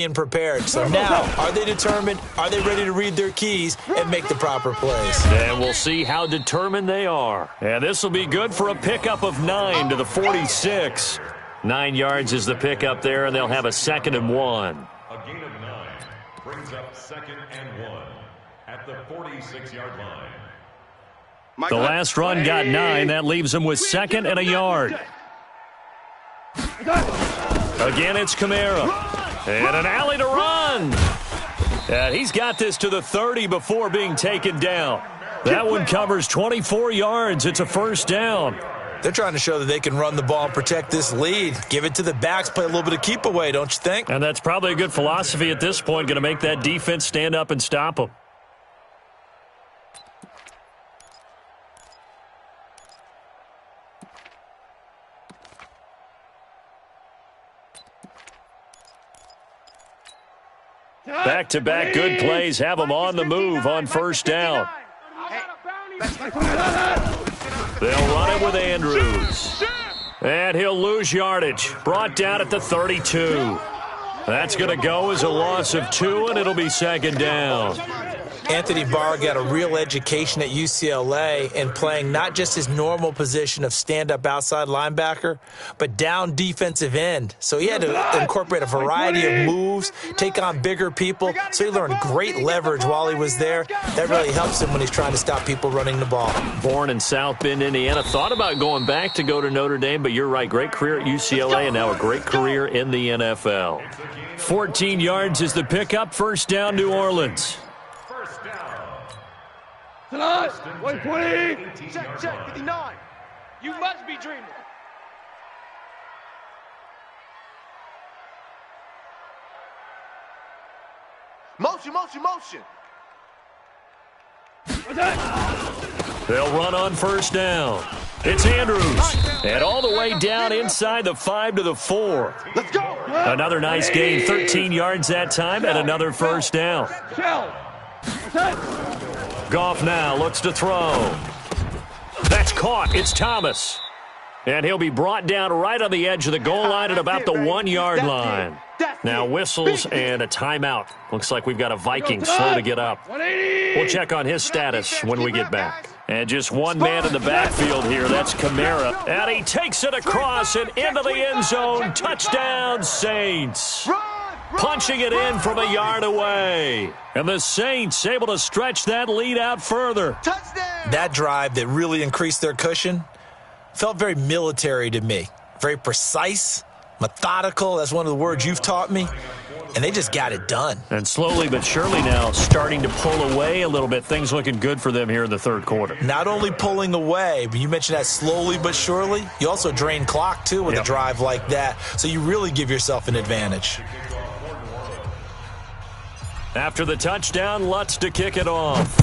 being prepared. So now, are they determined? Are they ready to read their keys and make the proper plays? And we'll see how determined they are. And this will be good for a pickup of 9 to the 46. 9 yards is the pickup there, and they'll have a 2nd and 1. A gain of 9 brings up 2nd and 1 at the 46-yard line. The last run got 9. That leaves them with 2nd and a yard. Again, it's Kamara. And an alley to run. And he's got this to the 30 before being taken down. That one covers 24 yards. It's a 1st down. They're trying to show that they can run the ball and protect this lead. Give it to the backs, play a little bit of keep away, don't you think? And that's probably a good philosophy at this point, going to make that defense stand up and stop them. Back-to-back good plays have them on the move on 1st down. They'll run it with Andrews. And he'll lose yardage. Brought down at the 32. That's going to go as a loss of 2, and it'll be 2nd down. Anthony Barr got a real education at UCLA in playing not just his normal position of stand-up outside linebacker, but down defensive end. So he had to incorporate a variety of moves, take on bigger people. So he learned great leverage while he was there. That really helps him when he's trying to stop people running the ball. Born in South Bend, Indiana. Thought about going back to go to Notre Dame, but you're right. Great career at UCLA and now a great career in the NFL. 14 yards is the pickup. 1st down, New Orleans. Wait, 20. Check, 59. You must be dreaming. Motion. They'll run on 1st down. It's Andrews. And all the way down inside the 5 to the 4. Let's go. Another nice gain. 13 yards that time and another 1st down. Goff now looks to throw. That's caught. It's Thomas. And he'll be brought down right on the edge of the goal line at about the 1-yard line. Now whistles and a timeout. Looks like we've got a Viking slow to get up. We'll check on his status when we get back. And just one man in the backfield here. That's Kamara. And he takes it across and into the end zone. Touchdown, Saints. Punching it in from a yard away. And the Saints able to stretch that lead out further. Touchdown! That drive that really increased their cushion felt very military to me. Very precise, methodical. That's one of the words you've taught me. And they just got it done. And slowly but surely now starting to pull away a little bit. Things looking good for them here in the 3rd quarter. Not only pulling away, but you mentioned that slowly but surely. You also drain clock, too, with a drive like that. So you really give yourself an advantage. After the touchdown, Lutz to kick it off.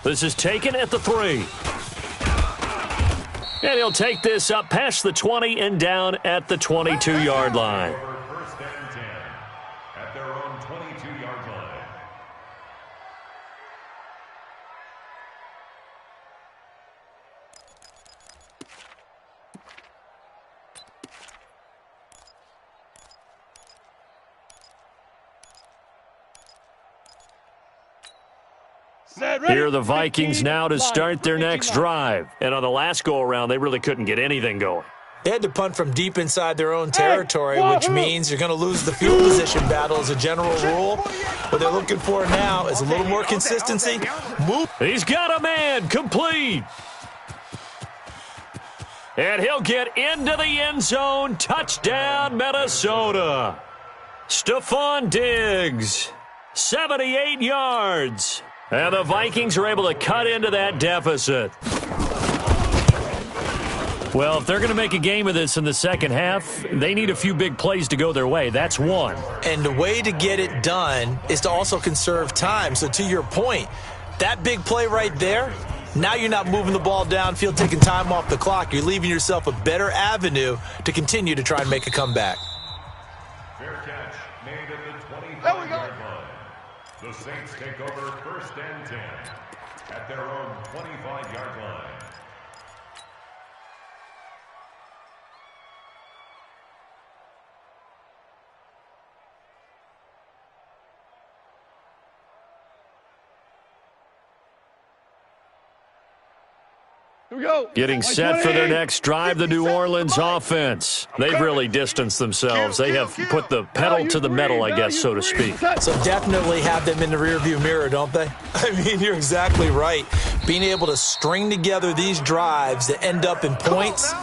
This is taken at the 3. And he'll take this up past the 20 and down at the 22-yard line. 1st and 10 at their own 22-yard line. Here are the Vikings now to start their next drive. And on the last go-around, they really couldn't get anything going. They had to punt from deep inside their own territory, which means you're going to lose the field position battle as a general rule. What they're looking for now is a little more consistency. Move. He's got a man complete. And he'll get into the end zone. Touchdown, Minnesota. Stephon Diggs, 78 yards. And the Vikings are able to cut into that deficit. Well, if they're going to make a game of this in the second half, they need a few big plays to go their way. That's one. And the way to get it done is to also conserve time. So to your point, that big play right there, now you're not moving the ball downfield, taking time off the clock. You're leaving yourself a better avenue to continue to try and make a comeback. Fair catch made at the 25-yard line. The Saints take over 1st and 10 at their own 25-yard line. Getting set for their next drive, the New Orleans offense. They've really distanced themselves. They have put the pedal to the metal, I guess, so to speak. So definitely have them in the rearview mirror, don't they? I mean, you're exactly right. Being able to string together these drives that end up in points,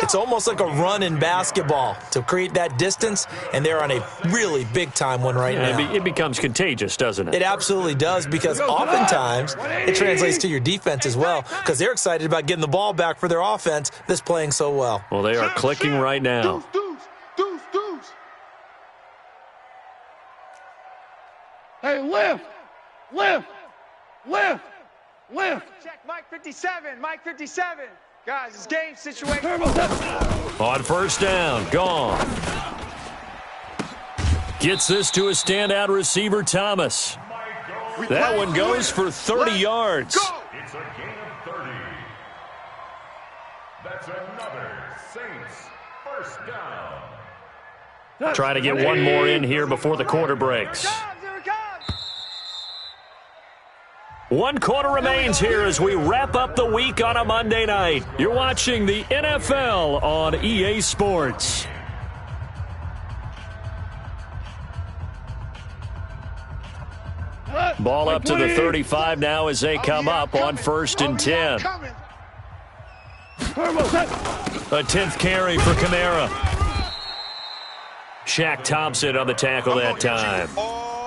it's almost like a run in basketball to create that distance, and they're on a really big-time one right now. It becomes contagious, doesn't it? It absolutely does, because oftentimes it translates to your defense as well, because they're excited about getting the ball back for their offense that's playing so well. Well, they are clicking right now. Deuce. Hey, lift. Check, Mike 57. Guys, it's game situation. On first down, gone. Gets this to a standout receiver, Thomas. That one goes for 30 yards. It's a gain of 30. That's another Saints first down. Trying to get one more in here before the quarter breaks. Here it comes. 1 quarter remains here as we wrap up the week on a Monday night. You're watching the NFL on EA Sports. Ball up to the 35 now as they come up on 1st and 10. A 10th carry for Kamara. Shaq Thompson on the tackle that time.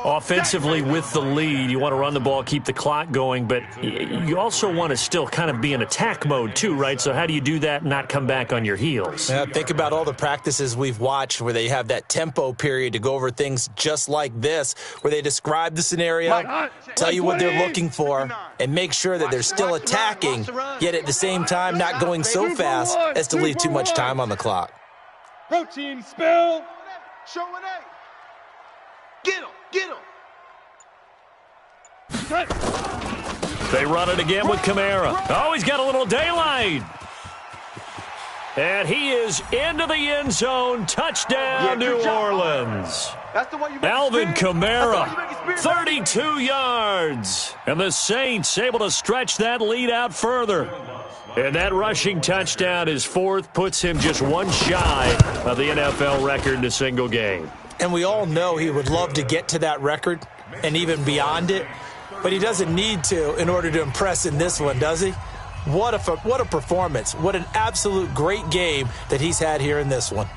Offensively with the lead, you want to run the ball, keep the clock going, but you also want to still kind of be in attack mode too, right? So how do you do that and not come back on your heels? Yeah, think about all the practices we've watched where they have that tempo period to go over things just like this, where they describe the scenario, tell you what they're looking for, and make sure that they're still attacking, yet at the same time not going so fast as to leave too much time on the clock. Protein spill. Show it eight. Get him. They run it again with Kamara. Oh, he's got a little daylight. And he is into the end zone. Touchdown, New Orleans. Alvin Kamara, 32 yards. And the Saints able to stretch that lead out further. And that rushing touchdown, his 4th, puts him just one shy of the NFL record in a single game. And we all know he would love to get to that record and even beyond it, but he doesn't need to in order to impress in this one, does he? What a performance. What an absolute great game that he's had here in this one.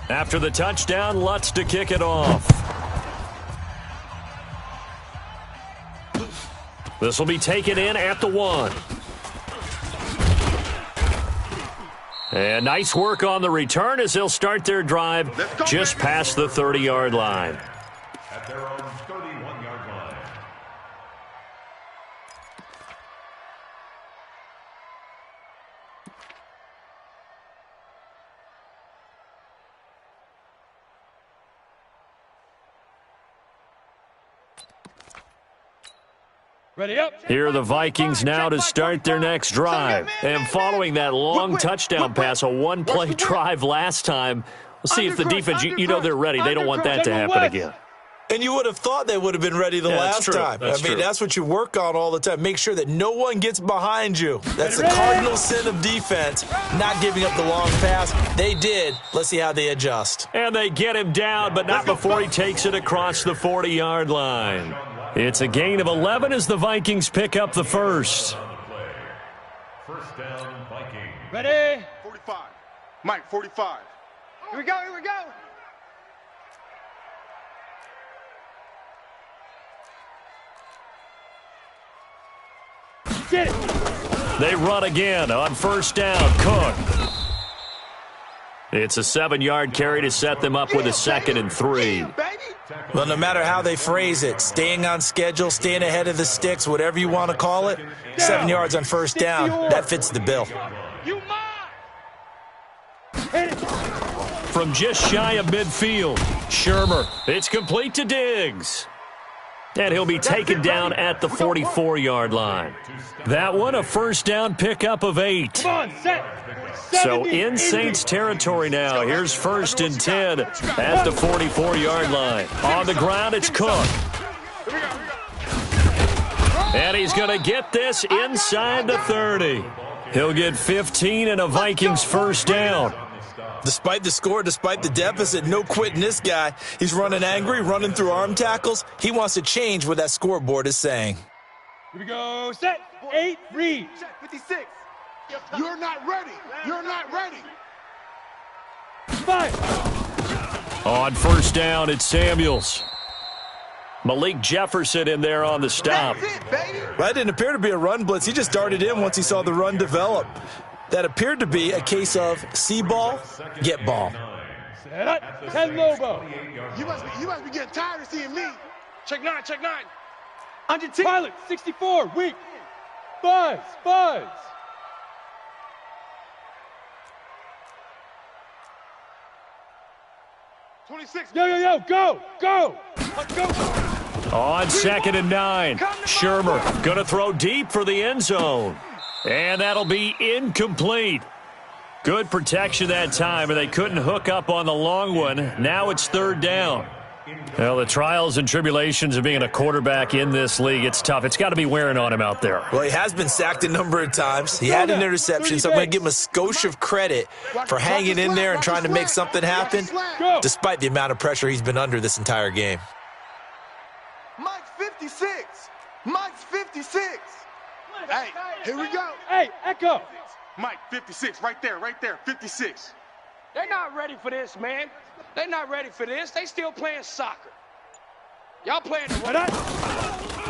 After the touchdown, Lutz to kick it off. This will be taken in at the 1. And nice work on the return as they'll start their drive just past the 30-yard line. At their own 31-yard line. Ready up. Here are the Vikings now to start their next drive. And following that long touchdown pass, a one-play drive last time, we'll see if the defense, you know they're ready. They don't want that to happen again. And you would have thought they would have been ready the last time. That's what you work on all the time. Make sure that no one gets behind you. That's the cardinal sin of defense, not giving up the long pass. They did. Let's see how they adjust. And they get him down, but not before he takes it across the 40-yard line. It's a gain of 11 as the Vikings pick up the first. First down, Vikings. Ready. 45. Mike, 45. Here we go. Get it. They run again on first down. Cook. It's a 7-yard carry to set them up with a 2nd and 3. Well, no matter how they phrase it, staying on schedule, staying ahead of the sticks, whatever you want to call it, 7 yards on first down, that fits the bill. From just shy of midfield, Shermer. It's complete to Diggs. And he'll be taken down at the 44-yard line. That one, a first down pickup of 8. Come on, set. So in Saints territory now. Here's 1st and 10 at the 44-yard line. On the ground, it's Cook. And he's going to get this inside the 30. He'll get 15 and a Vikings first down. Despite the score, despite the deficit, no quitting this guy. He's running angry, running through arm tackles. He wants to change what that scoreboard is saying. Here we go. Set. 8. Read. Check 56. You're not ready. You're not ready. 5. On first down, it's Samuels. Malik Jefferson in there on the stop. That's it, baby. That didn't appear to be a run blitz. He just darted in once he saw the run develop. That appeared to be a case of see ball, get ball. Set up. 10 Lobo. You must be getting tired of seeing me. Check 9. Check 9. Under 10. Pilot. 64. Weak. Buzz. 26. Yo. Go. Go. On 2nd and 9, Shermer going to throw deep for the end zone. And that'll be incomplete. Good protection that time, and they couldn't hook up on the long one. Now it's 3rd down. Well, the trials and tribulations of being a quarterback in this league, it's tough. It's got to be wearing on him out there. Well, he has been sacked a number of times. He had an interception, so I'm going to give him a skosh of credit for hanging in there and trying to make something happen, despite the amount of pressure he's been under this entire game. Mike's 56. Mike's 56. Hey, here we go. Hey, Echo. Mike, 56, right there, 56. They're not ready for this, man. They're not ready for this. They still playing soccer. Y'all playing the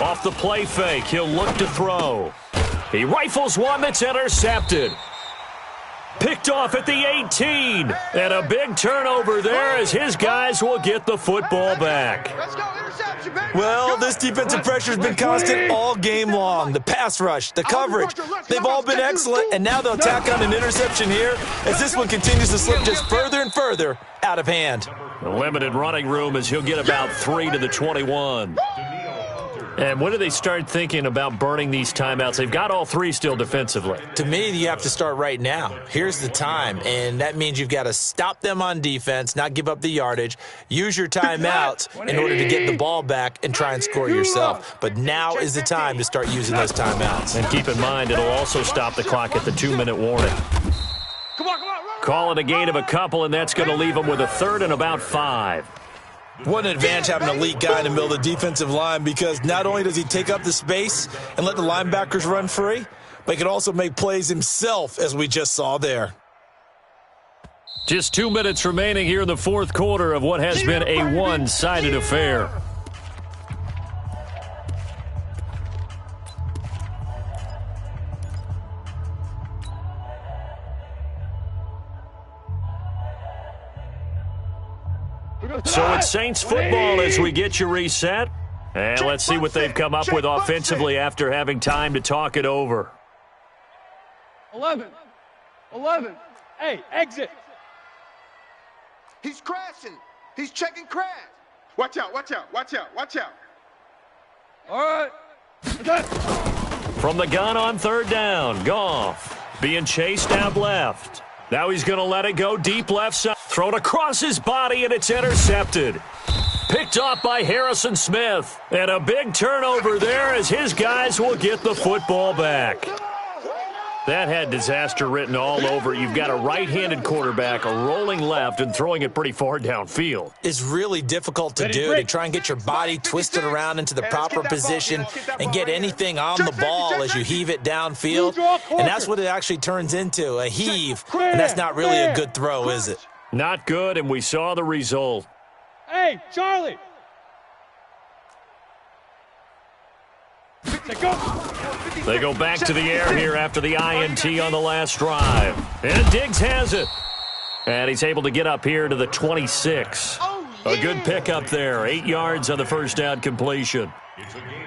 Off the play fake, he'll look to throw. He rifles one that's intercepted. Picked off at the 18. And a big turnover there as his guys will get the football back. Let's go, interception, baby. Well, this defensive pressure has been constant all game long. The pass rush, the coverage, they've all been excellent, and now they'll tack on an interception here as this one continues to slip just further and further out of hand. The limited running room as he'll get about 3 to the 21. And when do they start thinking about burning these timeouts? They've got all 3 still defensively. To me, you have to start right now. Here's the time, and that means you've got to stop them on defense, not give up the yardage, use your timeouts in order to get the ball back and try and score yourself. But now is the time to start using those timeouts. And keep in mind, it'll also stop the clock at the 2-minute warning. Come on. Call it a gain of a couple, and that's going to leave them with a 3rd and about 5. What an advantage having an elite guy in the middle of the defensive line, because not only does he take up the space and let the linebackers run free, but he can also make plays himself, as we just saw there. Just 2 minutes remaining here in the 4th quarter of what has been a one-sided affair. So it's Saints football as we get you reset. And let's see what they've come up with offensively after having time to talk it over. 11. Hey, exit. He's crashing. He's checking crash. Watch out. All right. From the gun on 3rd down, Goff being chased out left. Now he's going to let it go deep left side. Thrown across his body, and it's intercepted. Picked off by Harrison Smith. And a big turnover there as his guys will get the football back. That had disaster written all over it. You've got a right-handed quarterback, a rolling left, and throwing it pretty far downfield. It's really difficult to do, to try and get your body twisted around into the proper position and get anything on the ball as you heave it downfield. And that's what it actually turns into, a heave. And that's not really a good throw, is it? Not good, and we saw the result. Hey, Charlie. They go back to the air here after the INT on the last drive. And Diggs has it. And he's able to get up here to the 26. A good pickup there. 8 yards on the first down completion.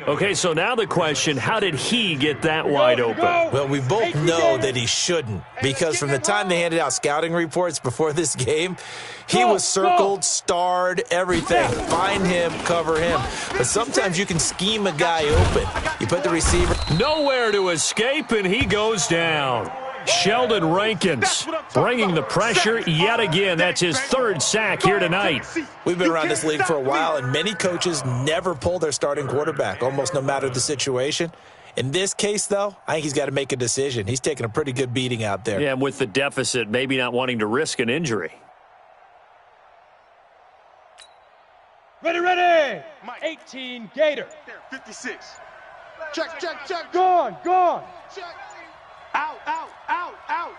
Okay, so now the question, how did he get that wide open? Well, we both know that he shouldn't, because from the time they handed out scouting reports before this game, he was circled, starred, everything. Find him, cover him. But sometimes you can scheme a guy open. You put the receiver. Nowhere to escape, and he goes down. Sheldon Rankins bringing the pressure yet again. That's his third sack here tonight. We've been around this league for a while, and many coaches never pull their starting quarterback, almost no matter the situation. In this case, though, I think he's got to make a decision. He's taking a pretty good beating out there. Yeah, and with the deficit, maybe not wanting to risk an injury. Ready. 18, Gator. 56. Check. Gone. Check. Out.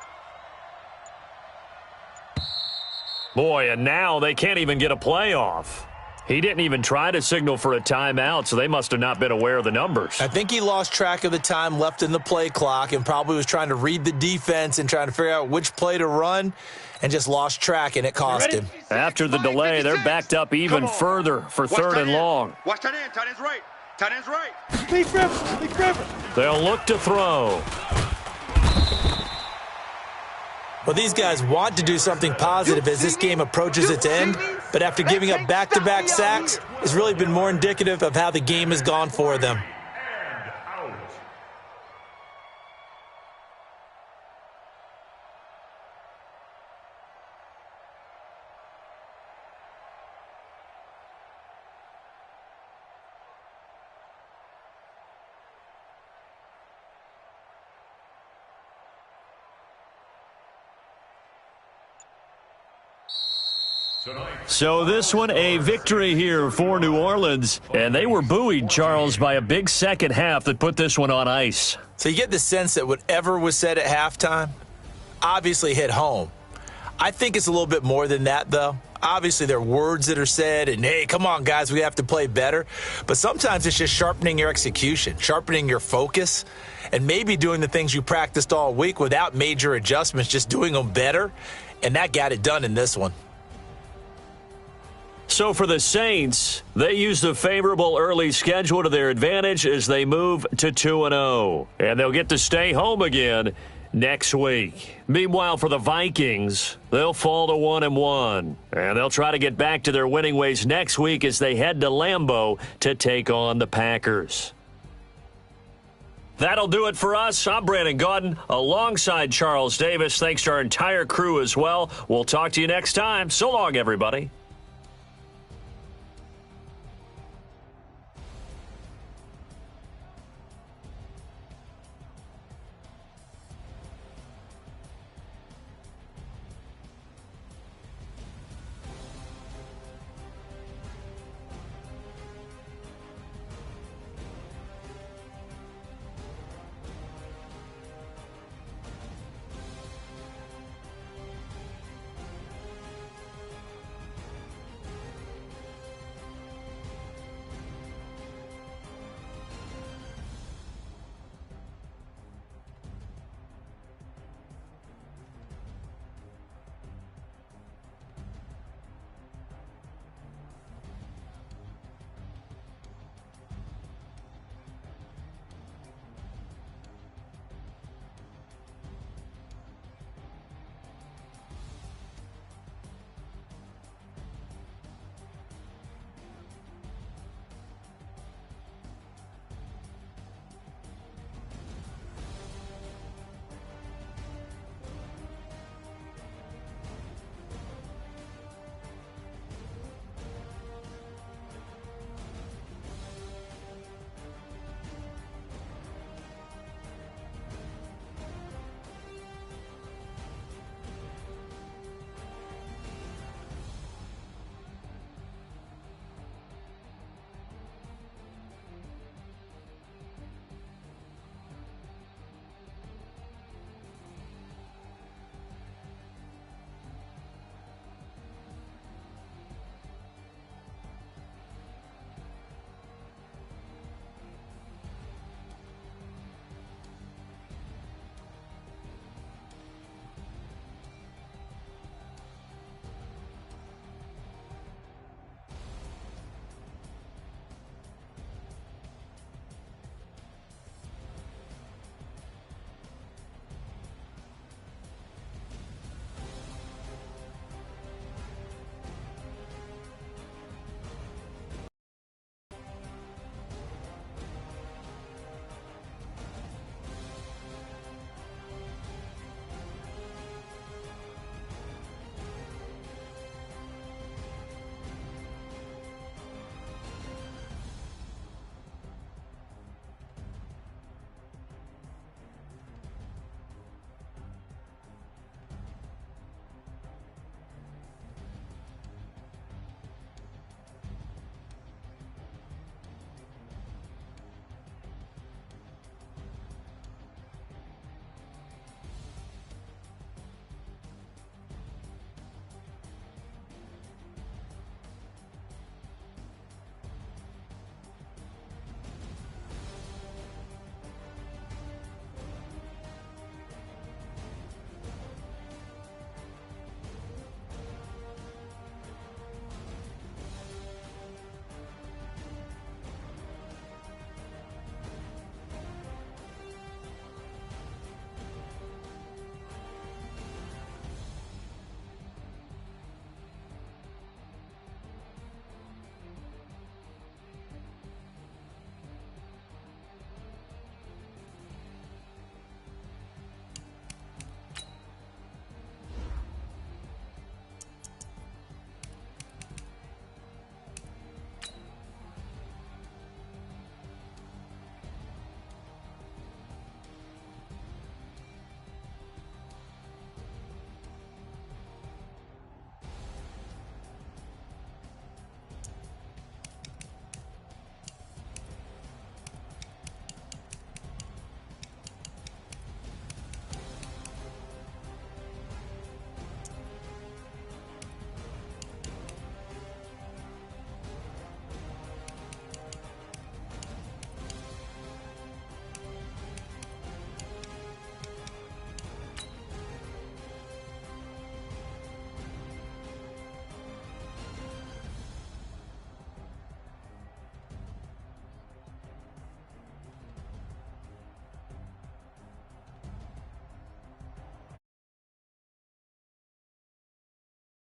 Boy, and now they can't even get a playoff. He didn't even try to signal for a timeout, so they must have not been aware of the numbers. I think he lost track of the time left in the play clock and probably was trying to read the defense and trying to figure out which play to run and just lost track, and it cost him. After the delay, they're backed up even further for third and long. Watch tight end. Tight end's right. Tight end's right. Big River. They'll look to throw. Well, these guys want to do something positive as this game approaches its end, but after giving up back-to-back sacks, it's really been more indicative of how the game has gone for them. And out. So this one, a victory here for New Orleans. And they were buoyed, Charles, by a big second half that put this one on ice. So you get the sense that whatever was said at halftime obviously hit home. I think it's a little bit more than that, though. Obviously, there are words that are said, and, hey, come on, guys, we have to play better. But sometimes it's just sharpening your execution, sharpening your focus, and maybe doing the things you practiced all week without major adjustments, just doing them better. And that got it done in this one. So for the Saints, they use the favorable early schedule to their advantage as they move to 2-0. And they'll get to stay home again next week. Meanwhile, for the Vikings, they'll fall to 1-1. And they'll try to get back to their winning ways next week as they head to Lambeau to take on the Packers. That'll do it for us. I'm Brandon Gaudin alongside Charles Davis. Thanks to our entire crew as well. We'll talk to you next time. So long, everybody.